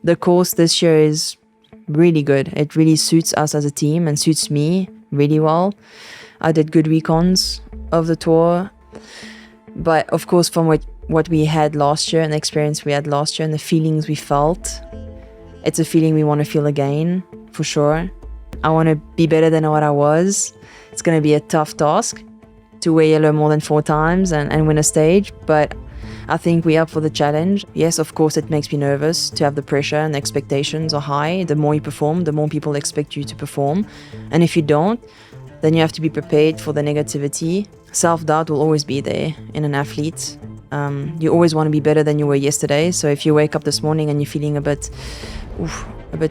The course this year is really good. It really suits us as a team and suits me really well. I did good recons of the tour. But of course, from what we had last year and the experience we had last year and the feelings we felt, it's a feeling we want to feel again, for sure. I want to be better than what I was. It's going to be a tough task to wear yellow more than 4 times and win a stage, but I think we're up for the challenge. Yes, of course, it makes me nervous to have the pressure and the expectations are high. The more you perform, the more people expect you to perform. And if you don't, then you have to be prepared for the negativity. Self-doubt will always be there in an athlete. You always want to be better than you were yesterday. So if you wake up this morning and you're feeling a bit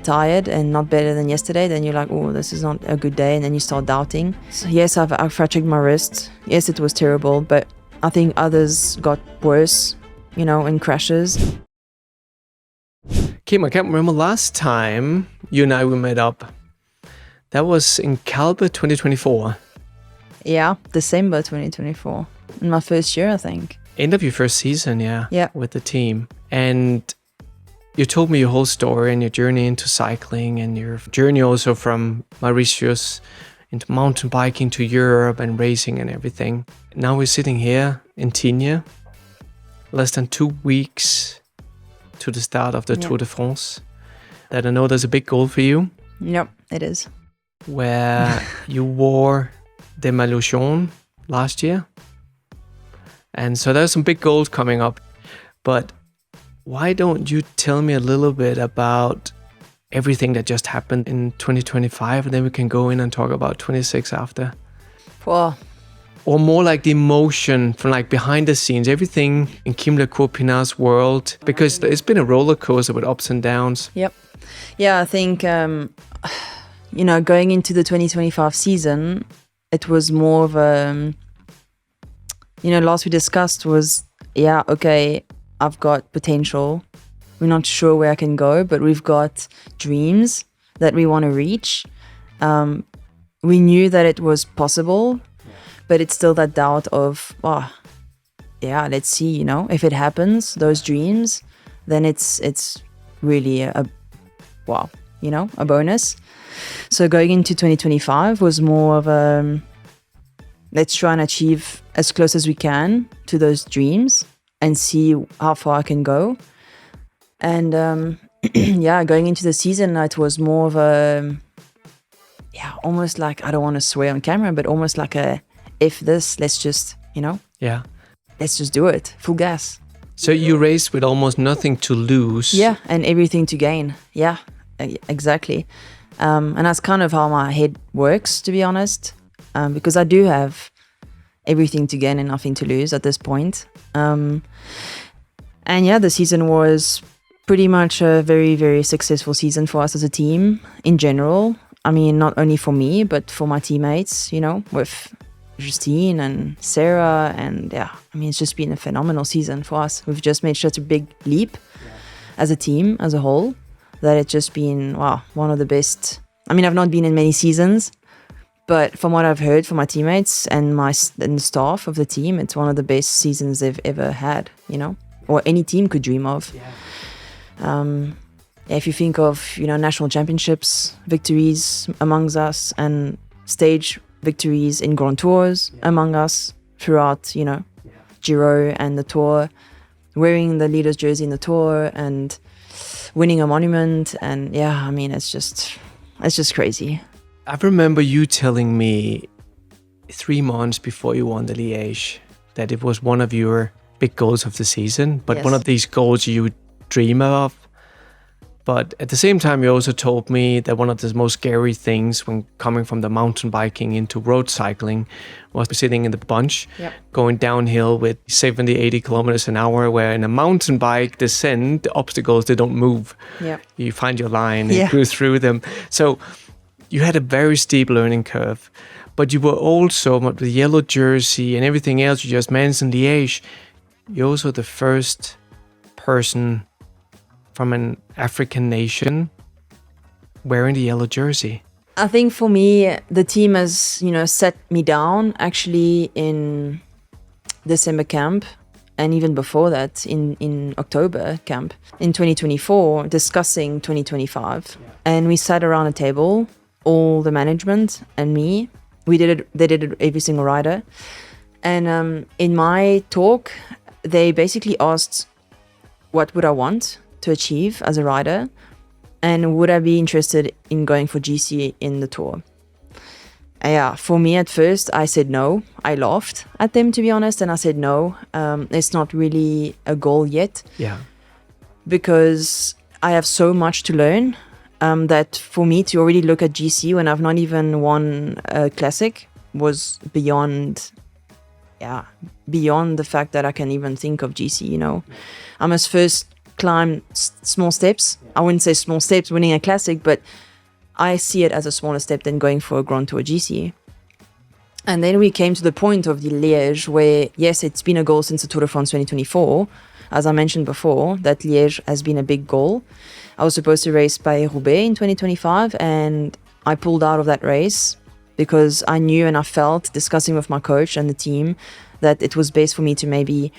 tired and not better than yesterday, then you're like, oh, this is not a good day. And then you start doubting. So yes, I fractured my wrist. Yes, it was terrible, but I think others got worse, in crashes. Kim, I can't remember last time you and I we met up. That was in Calbe 2024. Yeah, December 2024. In my first year, I think. End of your first season, yeah, with the team. And you told me your whole story and your journey into cycling and your journey also from Mauritius into mountain biking to Europe and racing and everything. Now we're sitting here in Tignes, less than 2 weeks to the start of the Tour de France. That I know there's a big goal for you. Yep, it is. Where you wore the maillot jaune last year. And so there's some big goals coming up. But why don't you tell me a little bit about everything that just happened in 2025, and then we can go in and talk about 26 after. Wow. Or more like the emotion from like behind the scenes, everything in Kim Le Court Pinaar's world, because it's been a roller coaster with ups and downs. Yep. Yeah, I think, going into the 2025 season, it was more of a, last we discussed was, okay, I've got potential. We're not sure where I can go, but we've got dreams that we want to reach. We knew that it was possible, but it's still that doubt of, let's see, if it happens, those dreams, then it's really a bonus. So going into 2025 was more of a, let's try and achieve as close as we can to those dreams and see how far I can go. And going into the season, it was more of a, almost like, I don't want to swear on camera, but almost like let's just, let's just do it, full gas. So you raced with almost nothing to lose. Yeah, and everything to gain. Yeah, exactly. And that's kind of how my head works, to be honest, because I do have everything to gain and nothing to lose at this point. The season was pretty much a very, very successful season for us as a team in general. I mean, not only for me, but for my teammates, with Justine and Sarah. And it's just been a phenomenal season for us. We've just made such a big leap as a team, as a whole, that it's just been, one of the best. I mean, I've not been in many seasons, but from what I've heard from my teammates and the staff of the team, it's one of the best seasons they've ever had, or any team could dream of. If you think of, national championships, victories amongst us, and stage victories in Grand Tours among us throughout, Giro and the Tour, wearing the leader's jersey in the Tour and winning a monument. And it's just crazy. I remember you telling me 3 months before you won the Liège that it was one of your big goals of the season, but one of these goals you dream of. But at the same time, you also told me that one of the most scary things when coming from the mountain biking into road cycling was sitting in the bunch, going downhill with 70, 80 kilometers an hour, where in a mountain bike descent, the obstacles, they don't move. Yeah. You find your line and go through them. So you had a very steep learning curve, but you were also, with the yellow jersey and everything else you just mentioned, Liège, you're also the first person from an African nation wearing the yellow jersey. I think for me, the team has, set me down actually in December camp. and even before that in October camp in 2024 discussing 2025. And we sat around a table, all the management and me. They did it every single rider. And in my talk, they basically asked what would I want to achieve as a rider, and would I be interested in going for GC in the Tour. Yeah, for me at first, I said no. I laughed at them, to be honest, and I said no. It's not really a goal yet. Yeah. Because I have so much to learn that for me to already look at GC when I've not even won a classic was beyond the fact that I can even think of GC, you know. I must first climb small steps. I wouldn't say small steps winning a classic, but I see it as a smaller step than going for a Grand Tour GC. And then we came to the point of the Liège where, yes, it's been a goal since the Tour de France 2024. As I mentioned before, that Liège has been a big goal. I was supposed to race Paris-Roubaix in 2025, and I pulled out of that race because I knew and I felt, discussing with my coach and the team, that it was best for me to maybe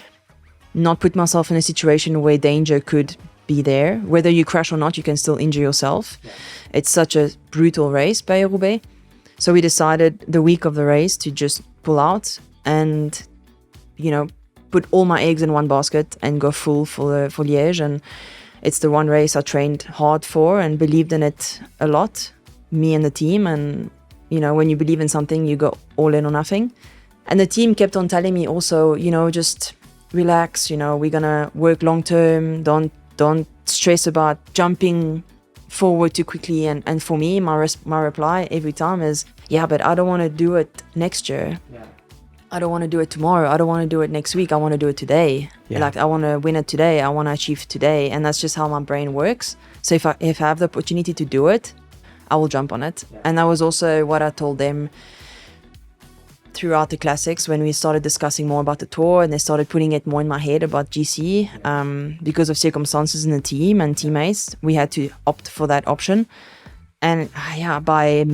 not put myself in a situation where danger could be there. Whether you crash or not, you can still injure yourself. Yeah. It's such a brutal race, Paris-Roubaix. So we decided the week of the race to just pull out and, you know, put all my eggs in one basket and go full for Liège. And it's the one race I trained hard for and believed in it a lot, me and the team. And, you know, when you believe in something, you go all in or nothing. And the team kept on telling me also, you know, just relax, you know, we're going to work long term. Don't stress about jumping forward too quickly. And for me, my reply every time is, yeah, but I don't want to do it next year. Yeah. I don't want to do it tomorrow. I don't want to do it next week. I want to do it today. Yeah. Like, I want to win it today. I want to achieve today. And that's just how my brain works. So if I have the opportunity to do it, I will jump on it. Yeah. And that was also what I told them throughout the classics when we started discussing more about the Tour, and they started putting it more in my head about GC. Because of circumstances in the team and teammates, we had to opt for that option. And yeah, by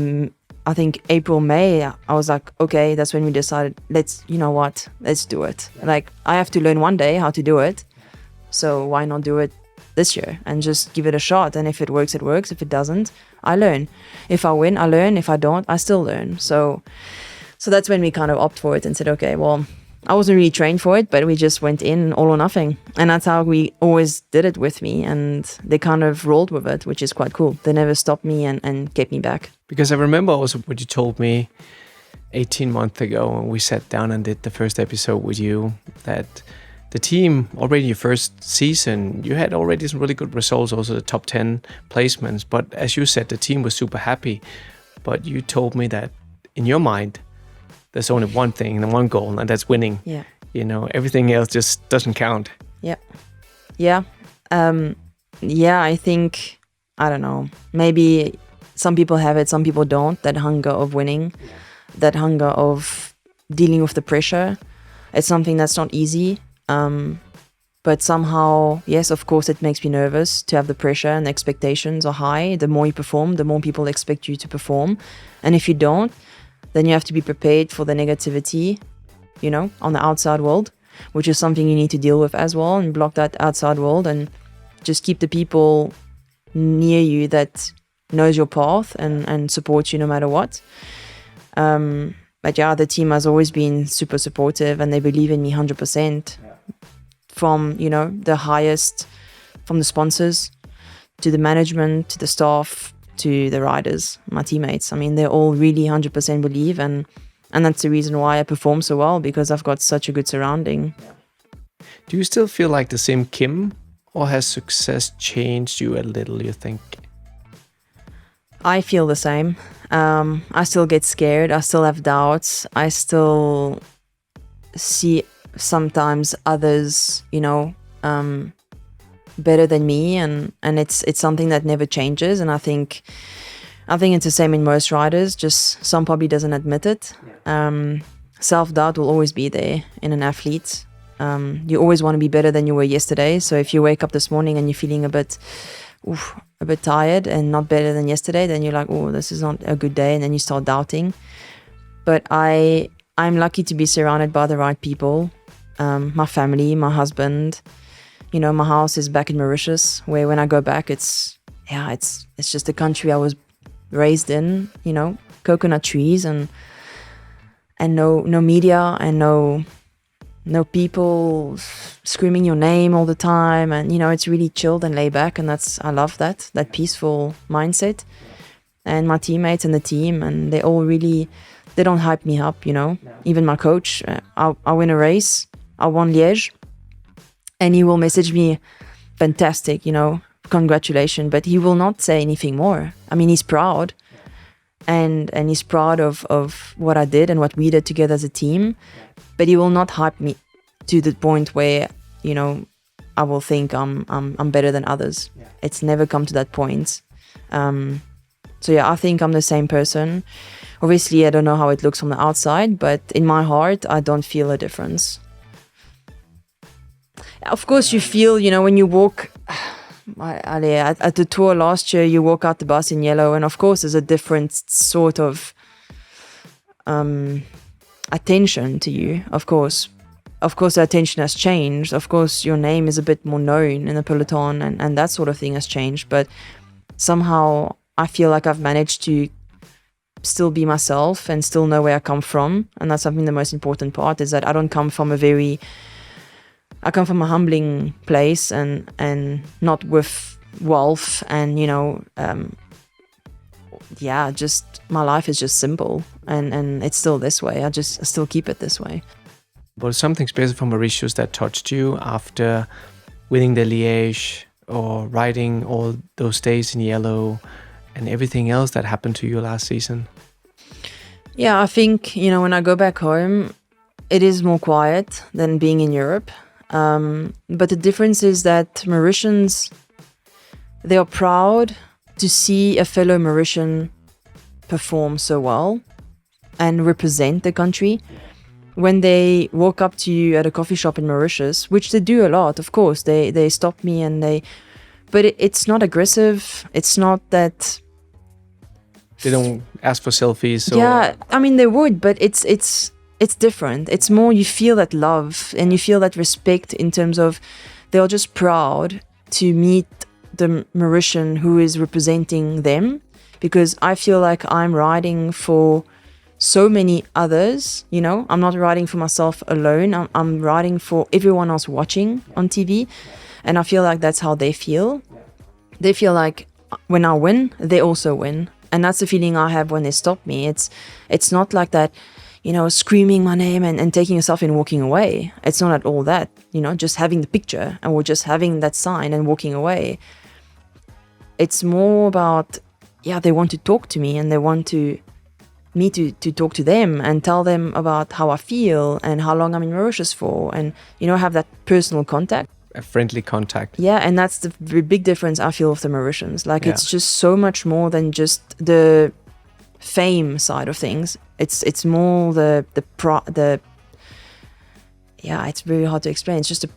I think April, May, I was like, okay, that's when we decided, let's do it. Like, I have to learn one day how to do it. So why not do it this year and just give it a shot? And if it works, it works. If it doesn't, I learn. If I win, I learn. If I don't, I still learn. So that's when we kind of opt for it and said, okay, well, I wasn't really trained for it, but we just went in all or nothing. And that's how we always did it with me. And they kind of rolled with it, which is quite cool. They never stopped me and kept me back. Because I remember also what you told me 18 months ago when we sat down and did the first episode with you, that the team already your first season, you had already some really good results, also the top 10 placements. But as you said, the team was super happy. But you told me that in your mind, there's only one thing and one goal, and that's winning. Yeah. You know, everything else just doesn't count. Yeah. Yeah. I think, I don't know, maybe some people have it, some people don't, that hunger of winning, that hunger of dealing with the pressure. It's something that's not easy. But somehow, yes, of course, it makes me nervous to have the pressure, and the expectations are high. The more you perform, the more people expect you to perform. And if you don't, then you have to be prepared for the negativity, you know, on the outside world, which is something you need to deal with as well, and block that outside world and just keep the people near you that knows your path and supports you no matter what. But yeah, the team has always been super supportive, and they believe in me 100%. Yeah. From, you know, the highest, from the sponsors to the management to the staff to the riders, my teammates. I mean, they all really 100% believe, and that's the reason why I perform so well, because I've got such a good surrounding. Do you still feel like the same Kim, or has success changed you a little, you think? I feel the same. I still get scared. I still have doubts. I still see sometimes others, you know, better than me, and it's something that never changes. And I think it's the same in most riders, just some probably doesn't admit it. Self-doubt will always be there in an athlete. You always want to be better than you were yesterday. So if you wake up this morning and you're feeling a bit tired and not better than yesterday, then you're like, oh, this is not a good day, and then you start doubting. But I'm lucky to be surrounded by the right people. my family, my husband. You know, my house is back in Mauritius, where when I go back, it's just the country I was raised in. You know, coconut trees and no media and no people screaming your name all the time, and you know, it's really chilled and laid back, and I love that peaceful mindset. And my teammates and the team, and they don't hype me up, you know. Even my coach, I win a race, I won Liège, and he will message me, fantastic, you know, congratulations, but he will not say anything more. I mean, he's proud, and he's proud of what I did and what we did together as a team, but he will not hype me to the point where, you know, I will think I'm better than others. Yeah. It's never come to that point. So yeah, I think I'm the same person. Obviously, I don't know how it looks from the outside, but in my heart, I don't feel a difference. Of course, you feel, you know, when you walk at the tour last year, you walk out the bus in yellow, and of course, there's a different sort of attention to you. Of course, the attention has changed. Of course, your name is a bit more known in the peloton, and that sort of thing has changed. But somehow, I feel like I've managed to still be myself and still know where I come from. And that's something the most important part is that I don't come from I come from a humbling place and not with wealth and, you know, just my life is just simple and it's still this way. I still keep it this way. Was something special from Mauritius that touched you after winning the Liège or riding all those days in yellow and everything else that happened to you last season? Yeah, I think, you know, when I go back home, it is more quiet than being in Europe. But the difference is that Mauritians, they are proud to see a fellow Mauritian perform so well and represent the country. When they walk up to you at a coffee shop in Mauritius, which they do a lot, of course, they stop me but it's not aggressive. It's not that they don't ask for selfies. Yeah, I mean they would, but it's different. It's more you feel that love and you feel that respect in terms of they're just proud to meet the Mauritian who is representing them, because I feel like I'm riding for so many others. You know, I'm not riding for myself alone. I'm riding for everyone else watching on TV. And I feel like that's how they feel. They feel like when I win, they also win. And that's the feeling I have when they stop me. It's not like that, you know, screaming my name and taking yourself and walking away. It's not at all that, you know, just having the picture or just having that sign and walking away. It's more about, they want to talk to me and they want me to talk to them and tell them about how I feel and how long I'm in Mauritius for and, you know, have that personal contact. A friendly contact. Yeah, and that's the big difference I feel with the Mauritians. Like, it's just so much more than just the fame side of things. It's more it's very hard to explain. It's just the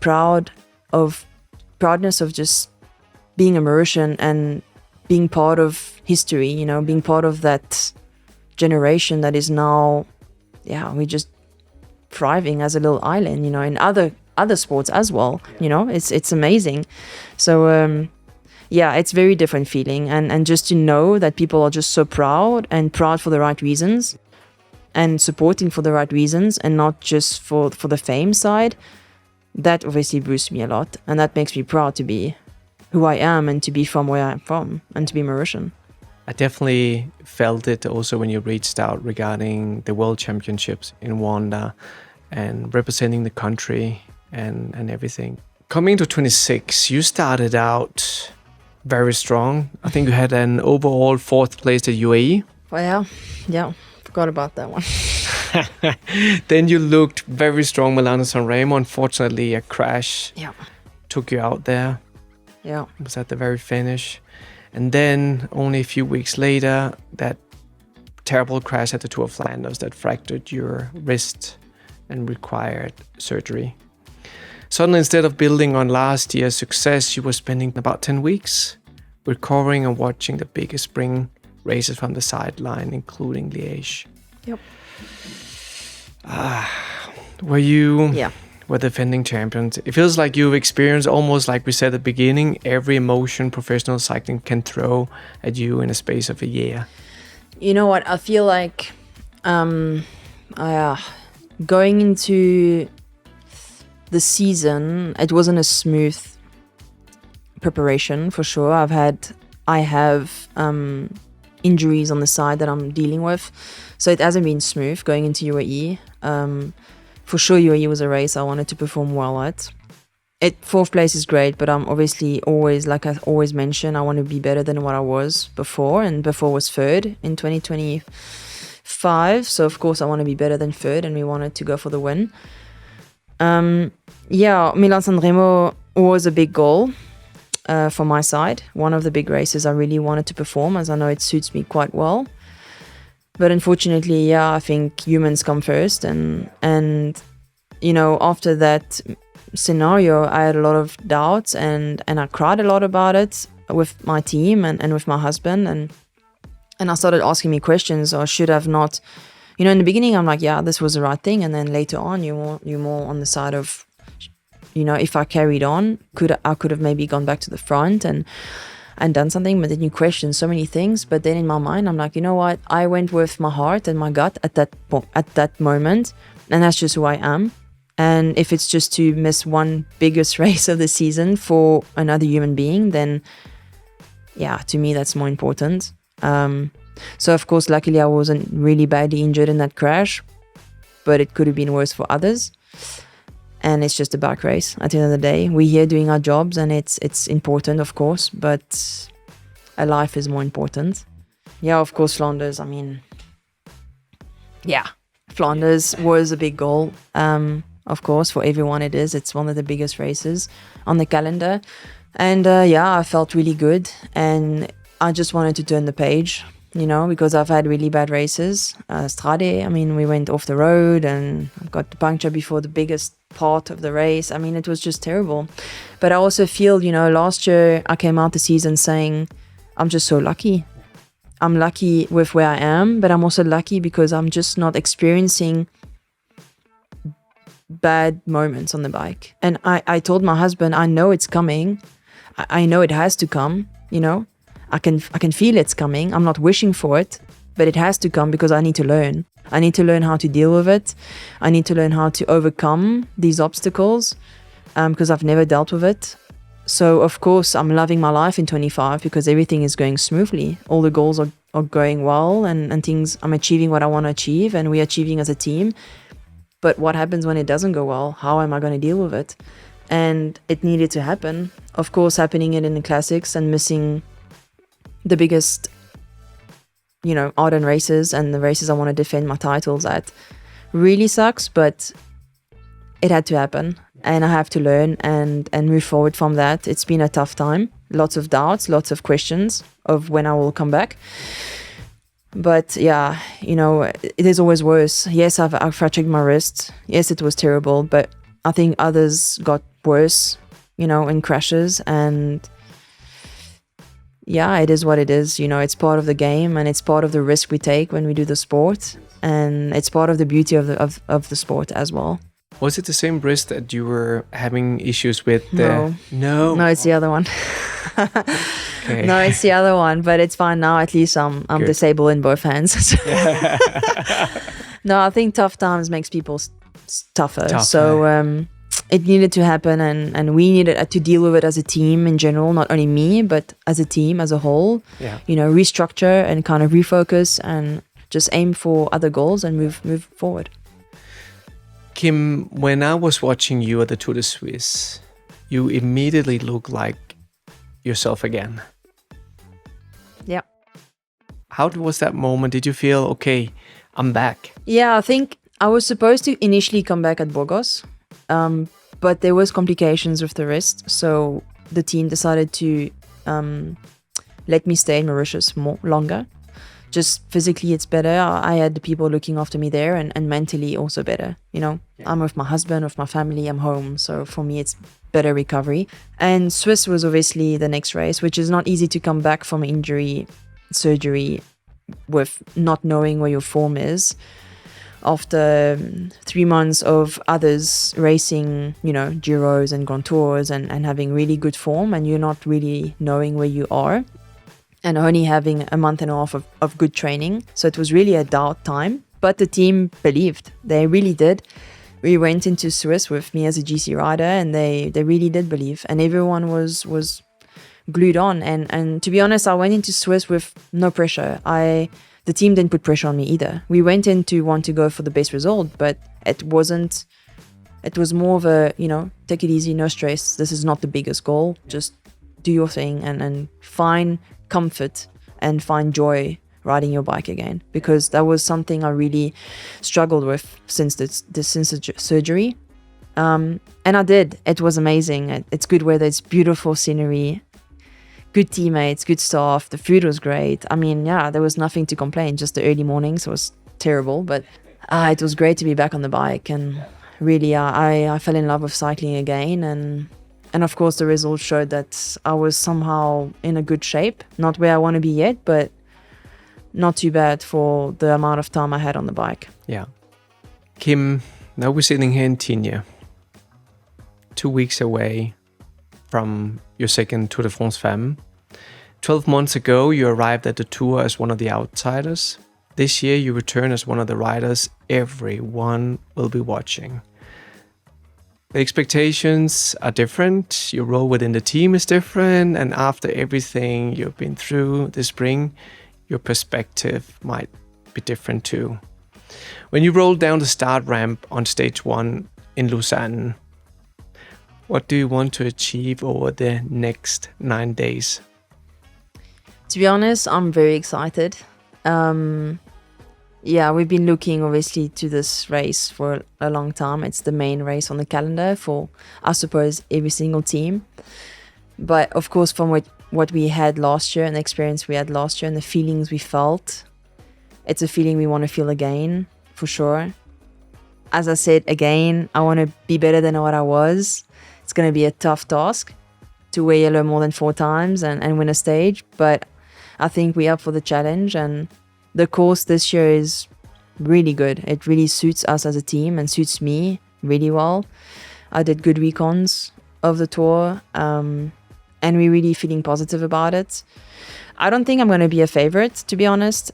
proudness of just being a Mauritian and being part of history, you know, being part of that generation that is now, we're just thriving as a little island, you know, in other sports as well, you know, it's amazing. So it's very different feeling, and just to know that people are just so proud for the right reasons and supporting for the right reasons and not just for the fame side, that obviously boosts me a lot, and that makes me proud to be who I am and to be from where I'm from and to be Mauritian. I definitely felt it also when you reached out regarding the World Championships in Wanda and representing the country and everything. Coming to 26, you started out very strong. I think you had an overall 4th place at UAE. Well, forgot about that one. Then you looked very strong, Milano-San Remo. Unfortunately, a crash took you out there. Yeah. It was at the very finish. And then only a few weeks later, that terrible crash at the Tour of Flanders that fractured your wrist and required surgery. Suddenly, instead of building on last year's success, you were spending about 10 weeks recovering and watching the biggest spring races from the sideline, including Liège. Yep. Were you were defending champions. It feels like you've experienced, almost like we said at the beginning, every emotion professional cycling can throw at you in a space of a year. You know what? I feel like going into the season, it wasn't a smooth preparation for sure. I have injuries on the side that I'm dealing with, so it hasn't been smooth going into UAE. For sure, UAE was a race I wanted to perform well at. Fourth place is great, but I'm obviously always, like I always mention, I want to be better than what I was before, and before was third in 2025. So of course I want to be better than third, and we wanted to go for the win. Milan-San Remo was a big goal for my side. One of the big races I really wanted to perform, as I know it suits me quite well. But unfortunately, I think humans come first, and after that scenario, I had a lot of doubts, and I cried a lot about it with my team and with my husband, and I started asking me questions, or should have not. In the beginning, I'm like, yeah, this was the right thing, and then later on, you're more on the side of, if I carried on, I could have maybe gone back to the front and done something. But then you question so many things. But then in my mind, I'm like, you know what? I went with my heart and my gut at that moment, and that's just who I am. And if it's just to miss one biggest race of the season for another human being, then yeah, to me that's more important. So of course, luckily I wasn't really badly injured in that crash, but it could have been worse for others. And it's just a bike race at the end of the day. We're here doing our jobs, and it's important, of course, but a life is more important. Yeah, of course, Flanders, Flanders was a big goal. Of course, for everyone it is. It's one of the biggest races on the calendar. And I felt really good. And I just wanted to turn the page, because I've had really bad races. Strade, we went off the road and I got the puncture before the biggest part of the race. It was just terrible. But I also feel, last year I came out the season saying, I'm just so lucky. I'm lucky with where I am, but I'm also lucky because I'm just not experiencing bad moments on the bike. And I told my husband, I know it's coming. I know it has to come, I can feel it's coming. I'm not wishing for it, but it has to come because I need to learn. I need to learn how to deal with it. I need to learn how to overcome these obstacles because I've never dealt with it. So of course I'm loving my life in 25 because everything is going smoothly. All the goals are going well, and things, I'm achieving what I want to achieve, and we're achieving as a team. But what happens when it doesn't go well? How am I going to deal with it? And it needed to happen. Of course, happening it in the classics and missing the biggest, ardent races and the races I want to defend my titles at really sucks, but it had to happen. And I have to learn and move forward from that. It's been a tough time. Lots of doubts, lots of questions of when I will come back. But yeah, it is always worse. Yes, I've fractured my wrist. Yes, it was terrible, but I think others got worse, in crashes. And yeah, it is what it is. It's part of the game, and it's part of the risk we take when we do the sport. And it's part of the beauty of the sport as well. Was it the same wrist that you were having issues with? No, it's the other one. Okay. No, it's the other one, but it's fine now. At least I'm disabled in both hands. No, I think tough times makes people tougher. So it needed to happen, and we needed to deal with it as a team in general, not only me, but as a team as a whole. Yeah. Restructure and kind of refocus and just aim for other goals and move forward. Kim, when I was watching you at the Tour de Suisse, you immediately look like yourself again. Yeah. How was that moment? Did you feel, okay, I'm back? Yeah, I think I was supposed to initially come back at Burgos, but there was complications with the wrist. So the team decided to let me stay in Mauritius longer. Just physically, it's better. I had the people looking after me there, and mentally also better. Yeah. I'm with my husband, with my family, I'm home. So for me, it's better recovery. And Swiss was obviously the next race, which is not easy to come back from injury, surgery, with not knowing where your form is. after 3 months of others racing, Giros and Grand Tours and having really good form, and you're not really knowing where you are, and only having a month and a half of good training. So it was really a doubt time, but the team believed. They really did. We went into Swiss with me as a GC rider, and they really did believe, and everyone was glued on. And to be honest, I went into Swiss with no pressure. The team didn't put pressure on me either. We went in to want to go for the best result, but it was more of a, take it easy, no stress. This is not the biggest goal. Just do your thing and find comfort and find joy riding your bike again, because that was something I really struggled with since the surgery. And I did. It was amazing. It's good weather. It's beautiful scenery. Good teammates, good staff. The food was great. I mean, there was nothing to complain. Just the early mornings was terrible, but it was great to be back on the bike. And really, I fell in love with cycling again. And of course, the results showed that I was somehow in a good shape. Not where I want to be yet, but not too bad for the amount of time I had on the bike. Yeah. Kim, now we're sitting here in Tignes, 2 weeks away from your second Tour de France Femmes. 12 months ago, you arrived at the Tour as one of the outsiders. This year, you return as one of the riders everyone will be watching. The expectations are different, your role within the team is different, and after everything you've been through this spring, your perspective might be different too. When you rolled down the start ramp on stage 1 in Lausanne, what do you want to achieve over the next 9 days? To be honest, I'm very excited. We've been looking obviously to this race for a long time. It's the main race on the calendar for, I suppose, every single team. But of course, from what we had last year and the experience we had last year and the feelings we felt, it's a feeling we want to feel again, for sure. As I said, again, I want to be better than what I was. It's going to be a tough task to wear yellow more than 4 times and win a stage, but I think we're up for the challenge, and the course this year is really good. It really suits us as a team and suits me really well. I did good recons of the tour, and we're really feeling positive about it. I don't think I'm going to be a favorite, to be honest.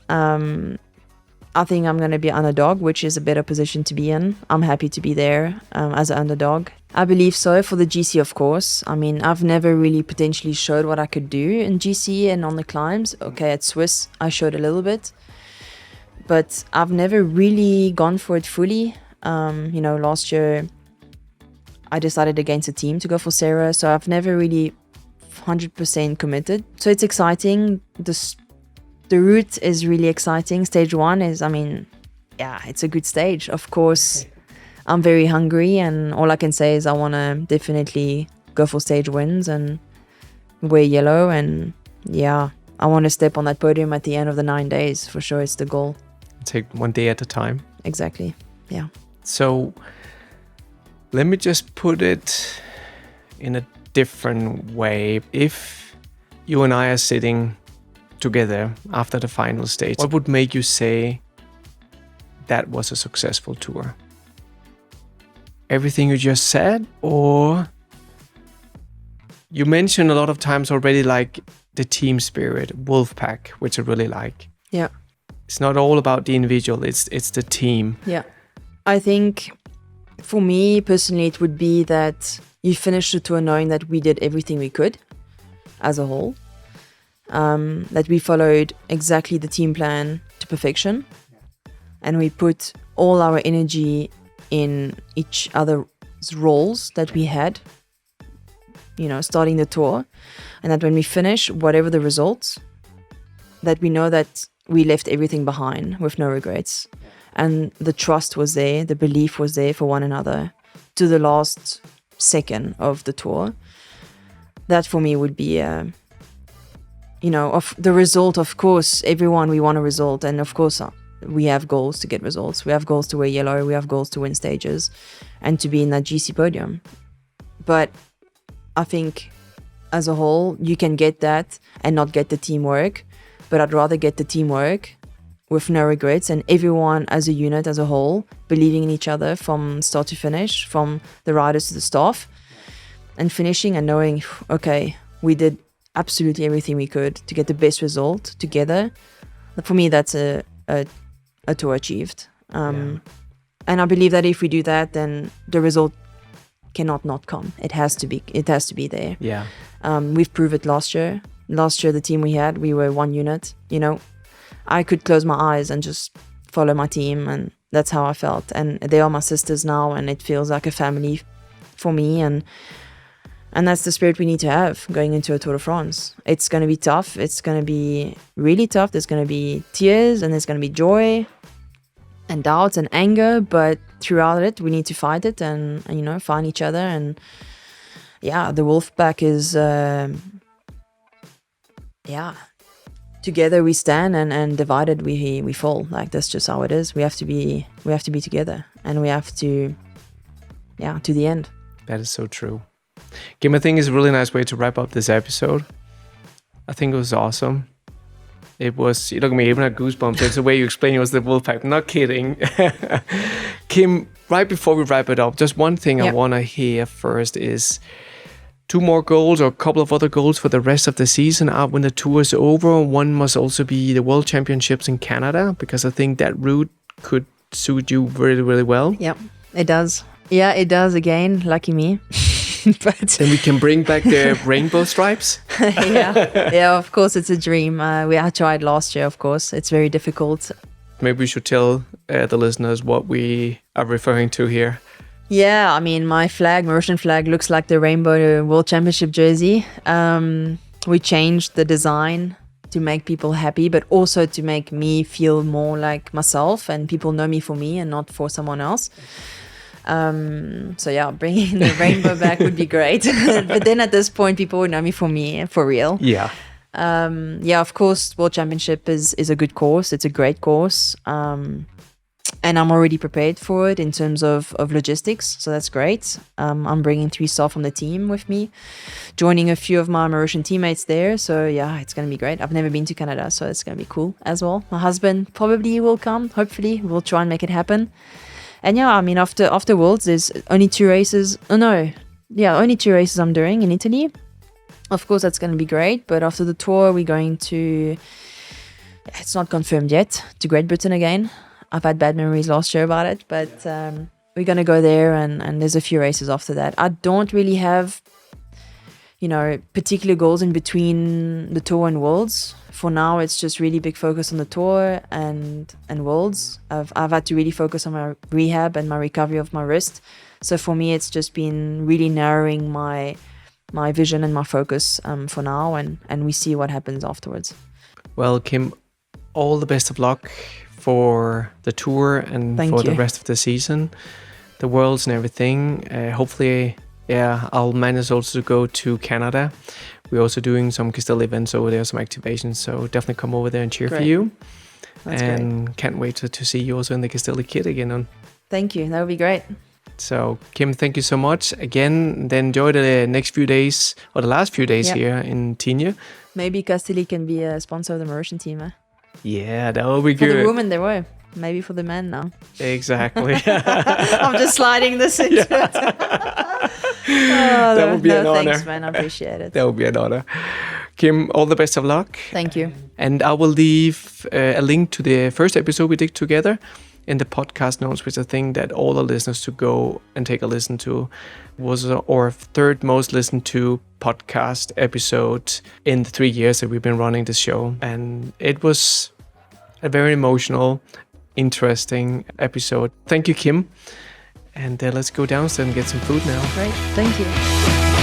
I think I'm going to be an underdog, which is a better position to be in. I'm happy to be there as an underdog. I believe so for the GC, of course. I mean, I've never really potentially showed what I could do in GC and on the climbs. Okay, at Swiss, I showed a little bit. But I've never really gone for it fully. Last year, I decided against a team to go for Sarah. So I've never really 100% committed. So it's exciting. The route is really exciting. Stage 1 is, it's a good stage. Of course, I'm very hungry, and all I can say is I want to definitely go for stage wins and wear yellow. And I want to step on that podium at the end of the 9 days. For sure, it's the goal. Take one day at a time. Exactly. Yeah. So let me just put it in a different way. If you and I are sitting together after the final stage, what would make you say that was a successful tour? Everything you just said, or you mentioned a lot of times already, like the team spirit, wolf pack, which I really like. Yeah. It's not all about the individual, it's the team. Yeah. I think for me personally, it would be that you finish the tour knowing that we did everything we could as a whole. That we followed exactly the team plan to perfection. And we put all our energy in each other's roles that we had, starting the tour. And that when we finish, whatever the results, that we know that we left everything behind with no regrets. And the trust was there, the belief was there for one another to the last second of the tour. That for me would be, of the result, of course, everyone, we want a result. And of course, we have goals to get results. We have goals to wear yellow. We have goals to win stages and to be in that GC podium. But I think as a whole, you can get that and not get the teamwork. But I'd rather get the teamwork with no regrets, and everyone as a unit, as a whole, believing in each other from start to finish, from the riders to the staff, and finishing and knowing, okay, we did absolutely everything we could to get the best result together. For me, that's a tour achieved. And I believe that if we do that, then the result cannot not come. It has to be there. Yeah. We've proved it last year. Last year, the team we had, we were one unit. You know, I could close my eyes and just follow my team, and that's how I felt. And they are my sisters now, and it feels like a family for me. And that's the spirit we need to have going into a Tour de France. It's going to be tough. It's going to be really tough. There's going to be tears, and there's going to be joy and doubts and anger. But throughout it, we need to fight it and you know, find each other. And yeah, the wolf pack is, together we stand, and divided we fall. Like, that's just how it is. We have to be together, and we have to the end. That is so true. Kim, I think it's a really nice way to wrap up this episode. I think it was awesome. It was, you look at me, even had goosebumps. It's the way you explain it was the Wolfpack. Not kidding. Kim, right before we wrap it up, just one thing I want to hear first is 2 more goals or a couple of other goals for the rest of the season when the tour is over. One must also be the World Championships in Canada, because I think that route could suit you really, really well. Yep, it does. Yeah, it does again. Lucky me. But then we can bring back the rainbow stripes. yeah, of course, it's a dream. I tried last year, of course. It's very difficult. Maybe we should tell the listeners what we are referring to here. Yeah, I mean, my Mauritian flag looks like the Rainbow World Championship jersey. We changed the design to make people happy, but also to make me feel more like myself, and people know me for me and not for someone else. So yeah, bringing the rainbow back would be great. But then at this point, people would know me for real. Yeah. Of course, World Championship is a good course. It's a great course. And I'm already prepared for it in terms of logistics. So that's great. I'm bringing 3 staff from the team with me, joining a few of my Mauritian teammates there. So yeah, it's going to be great. I've never been to Canada, so it's going to be cool as well. My husband probably will come. Hopefully, we'll try and make it happen. And yeah, I mean, after Worlds, there's only 2 races. Only 2 races I'm doing in Italy. Of course, that's going to be great. But after the tour, we're going to, it's not confirmed yet, to Great Britain again. I've had bad memories last year about it. But we're going to go there, and there's a few races after that. I don't really have, particular goals in between the tour and Worlds. For now, it's just really big focus on the tour and Worlds. I've had to really focus on my rehab and my recovery of my wrist. So for me, it's just been really narrowing my vision and my focus for now, and we see what happens afterwards. Well, Kim, all the best of luck for the tour and the rest of the season, the Worlds and everything. Hopefully, I'll manage also to go to Canada. We're also doing some Castelli events over there, some activations. So definitely come over there and cheer for you. That's great. Can't wait to see you also in the Castelli kit again. Thank you. That would be great. So Kim, thank you so much again. Then enjoy the next few days, or the last few days here in Tignes. Maybe Castelli can be a sponsor of the Mauritian team. Yeah, that would be good. For the women, they were. Maybe for the men now. Exactly. I'm just sliding this into it. That would be an honor. Thanks, man. I appreciate it. That would be an honor. Kim, all the best of luck. Thank you. And I will leave a link to the first episode we did together in the podcast notes, which I think that all the listeners to go and take a listen to. Was our 3rd most listened to podcast episode in the 3 years that we've been running this show. And it was a very emotional, interesting episode. Thank you, Kim. And let's go downstairs and get some food now. Great. Thank you.